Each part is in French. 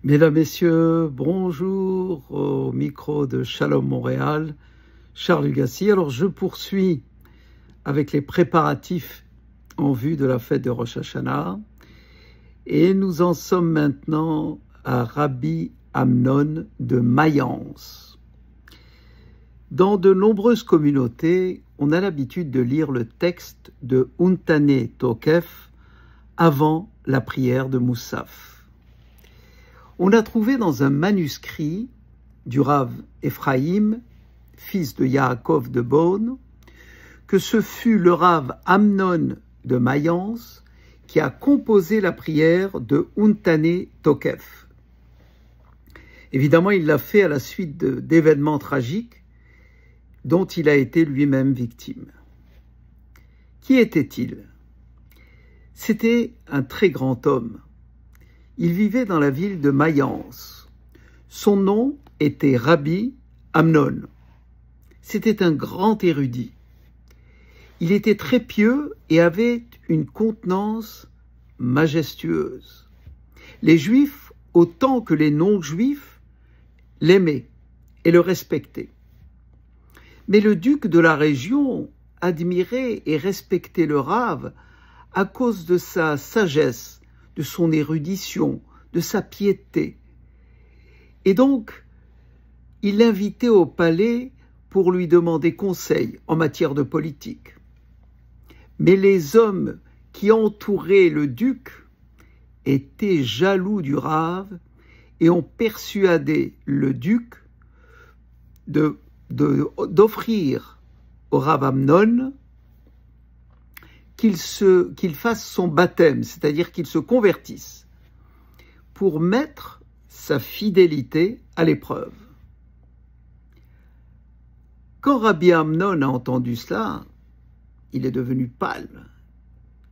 Mesdames, Messieurs, bonjour au micro de Shalom Montréal, Charles Hugassi. Alors je poursuis avec les préparatifs en vue de la fête de Rosh Hashanah et nous en sommes maintenant à Rabbi Amnon de Mayence. Dans de nombreuses communautés, on a l'habitude de lire le texte de Untane Tokef avant la prière de Moussaf. On a trouvé dans un manuscrit du Rav Ephraim, fils de Yaakov de Beaune, que ce fut le Rav Amnon de Mayence qui a composé la prière de Untane Tokef. Évidemment, il l'a fait à la suite d'événements tragiques dont il a été lui-même victime. Qui était-il? C'était un très grand homme. Il vivait dans la ville de Mayence. Son nom était Rabbi Amnon. C'était un grand érudit. Il était très pieux et avait une contenance majestueuse. Les Juifs, autant que les non-Juifs, l'aimaient et le respectaient. Mais le duc de la région admirait et respectait le Rav à cause de sa sagesse, de son érudition, de sa piété. Et donc, il l'invitait au palais pour lui demander conseil en matière de politique. Mais les hommes qui entouraient le duc étaient jaloux du Rav et ont persuadé le duc d'offrir au Rav Amnon qu'il fasse son baptême, c'est-à-dire qu'il se convertisse, pour mettre sa fidélité à l'épreuve. Quand Rabbi Amnon a entendu cela, il est devenu pâle.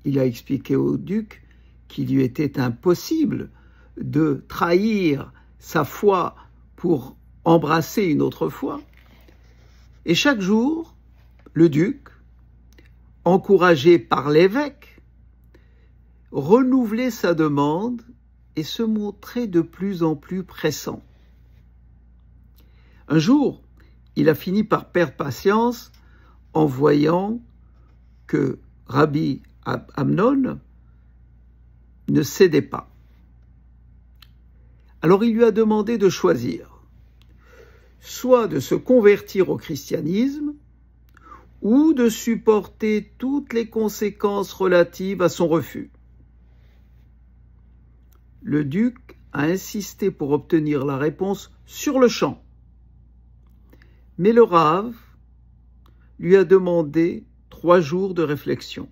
Il a expliqué au duc qu'il lui était impossible de trahir sa foi pour embrasser une autre foi. Et chaque jour, le duc, encouragé par l'évêque, renouvelait sa demande et se montrait de plus en plus pressant. Un jour, il a fini par perdre patience en voyant que Rabbi Amnon ne cédait pas. Alors il lui a demandé de choisir, soit de se convertir au christianisme, ou de supporter toutes les conséquences relatives à son refus. Le duc a insisté pour obtenir la réponse sur le champ. Mais le Rav lui a demandé 3 jours de réflexion.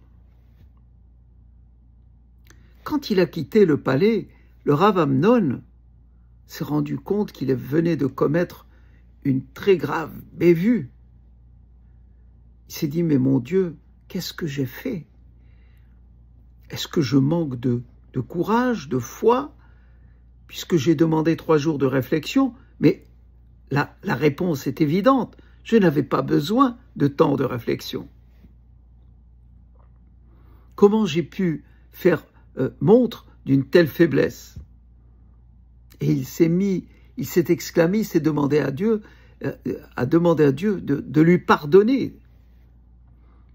Quand il a quitté le palais, le Rav Amnon s'est rendu compte qu'il venait de commettre une très grave bévue. Il s'est dit, mais mon Dieu, qu'est-ce que j'ai fait? Est-ce que je manque de courage, de foi, puisque j'ai demandé 3 jours de réflexion? Mais la réponse est évidente, je n'avais pas besoin de temps de réflexion. Comment j'ai pu faire montre d'une telle faiblesse? Et il s'est exclamé, il s'est demandé à Dieu, de lui pardonner.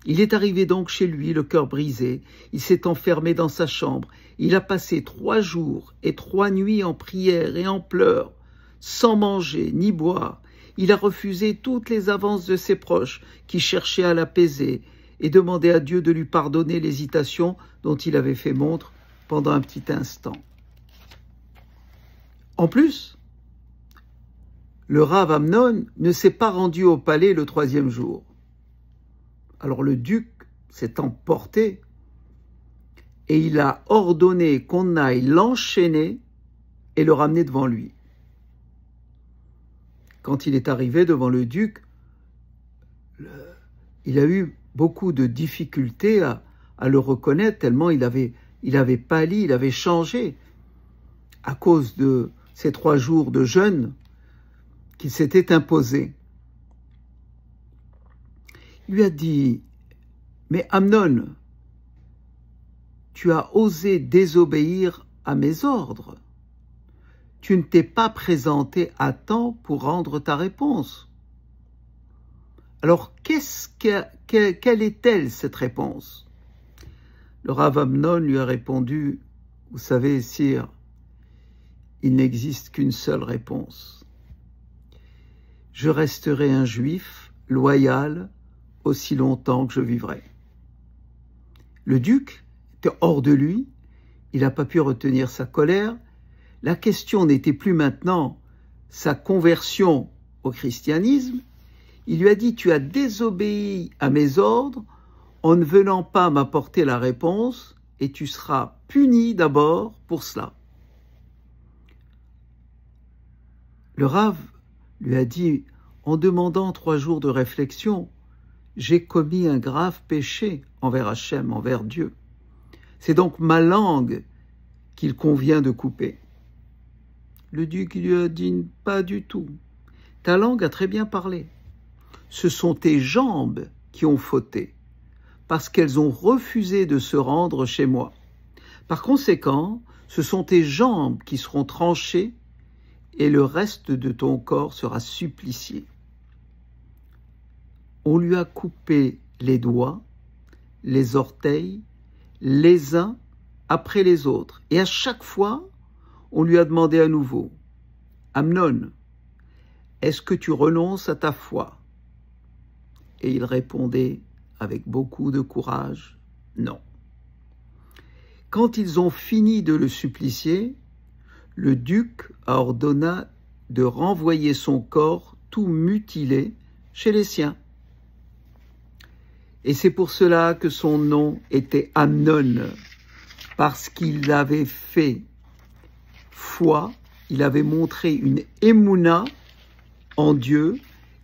Il est arrivé donc chez lui, le cœur brisé, il s'est enfermé dans sa chambre, il a passé 3 jours et 3 nuits en prière et en pleurs, sans manger ni boire. Il a refusé toutes les avances de ses proches qui cherchaient à l'apaiser et demandé à Dieu de lui pardonner l'hésitation dont il avait fait montre pendant un petit instant. En plus, le Rav Amnon ne s'est pas rendu au palais le 3e jour. Alors le duc s'est emporté et il a ordonné qu'on aille l'enchaîner et le ramener devant lui. Quand il est arrivé devant le duc, il a eu beaucoup de difficultés à le reconnaître, tellement il avait pâli, il avait changé à cause de ces 3 jours de jeûne qu'il s'était imposé. Il lui a dit, mais Amnon, tu as osé désobéir à mes ordres. tu ne t'es pas présenté à temps pour rendre ta réponse. Alors, quelle est-elle, cette réponse? Le Rav Amnon lui a répondu, « Vous savez, sire, il n'existe qu'une seule réponse. Je resterai un juif loyal aussi longtemps que je vivrai. » Le duc était hors de lui, il n'a pas pu retenir sa colère. La question n'était plus maintenant sa conversion au christianisme. Il lui a dit, « Tu as désobéi à mes ordres en ne venant pas m'apporter la réponse et tu seras puni d'abord pour cela. » Le Rav lui a dit, en demandant 3 jours de réflexion, « J'ai commis un grave péché envers Hachem, envers Dieu. C'est donc ma langue qu'il convient de couper. » Le duc lui a dit, « Pas du tout. Ta langue a très bien parlé. Ce sont tes jambes qui ont fauté, parce qu'elles ont refusé de se rendre chez moi. Par conséquent, ce sont tes jambes qui seront tranchées et le reste de ton corps sera supplicié. » On lui a coupé les doigts, les orteils, les uns après les autres. Et à chaque fois, on lui a demandé à nouveau, « Amnon, est-ce que tu renonces à ta foi ?» Et il répondait avec beaucoup de courage, « Non. » Quand ils ont fini de le supplicier, le duc a ordonné de renvoyer son corps tout mutilé chez les siens. Et c'est pour cela que son nom était Amnon, parce qu'il avait fait foi, il avait montré une émouna en Dieu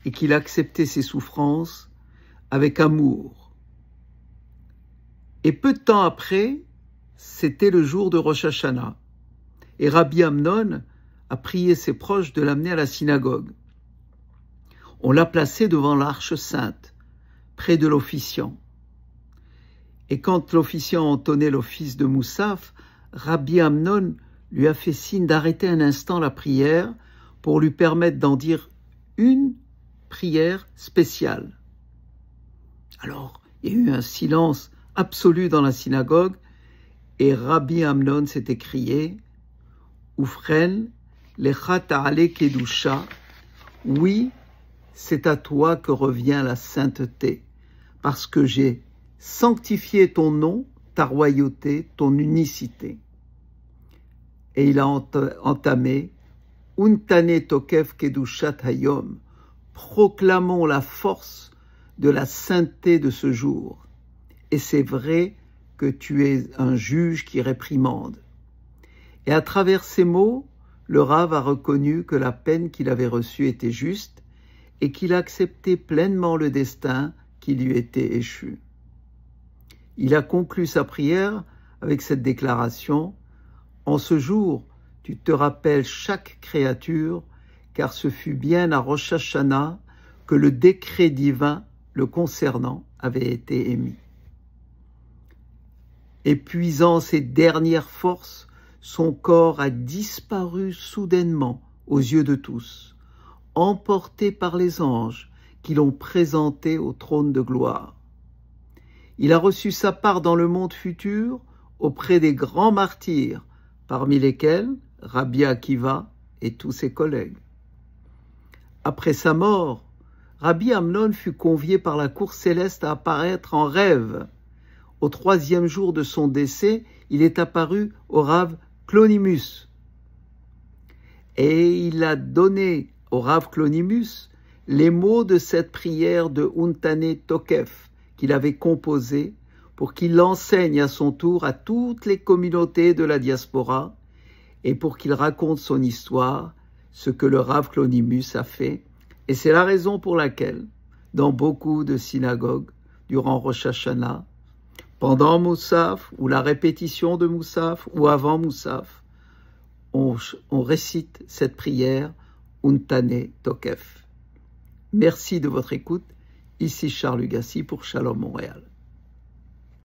et qu'il acceptait ses souffrances avec amour. Et peu de temps après, c'était le jour de Rosh Hashanah. Et Rabbi Amnon a prié ses proches de l'amener à la synagogue. On l'a placé devant l'Arche Sainte, près de l'officiant. Et quand l'officiant entonnait l'office de Moussaf, Rabbi Amnon lui a fait signe d'arrêter un instant la prière pour lui permettre d'en dire une prière spéciale. Alors, il y a eu un silence absolu dans la synagogue et Rabbi Amnon s'est écrié « Oufren, lecha ta'ale kedusha » oui, c'est à toi que revient la sainteté, parce que j'ai sanctifié ton nom, ta royauté, ton unicité. Et il a entamé « Untane tokef kedushat hayom » proclamons la force de la sainteté de ce jour. Et c'est vrai que tu es un juge qui réprimande. Et à travers ces mots, le Rav a reconnu que la peine qu'il avait reçue était juste et qu'il acceptait pleinement le destin qui lui était échu. Il a conclu sa prière avec cette déclaration « En ce jour, tu te rappelles chaque créature, car ce fut bien à Rosh Hashanah que le décret divin le concernant avait été émis. » Épuisant ses dernières forces, son corps a disparu soudainement aux yeux de tous, emporté par les anges qui l'ont présenté au trône de gloire. Il a reçu sa part dans le monde futur auprès des grands martyrs, parmi lesquels Rabbi Akiva et tous ses collègues. Après sa mort, Rabbi Amnon fut convié par la cour céleste à apparaître en rêve. Au 3e jour de son décès, il est apparu au Rav Clonimus. Et il a donné au Rav Clonimus les mots de cette prière de Untane Tokef qu'il avait composée pour qu'il l'enseigne à son tour à toutes les communautés de la diaspora et pour qu'il raconte son histoire, ce que le Rav Clonimus a fait. Et c'est la raison pour laquelle, dans beaucoup de synagogues, durant Rosh Hashanah, pendant Moussaf, ou la répétition de Moussaf, ou avant Moussaf, on récite cette prière Untane Tokef. Merci de votre écoute. Ici Charles Lugassi pour Shalom Montréal.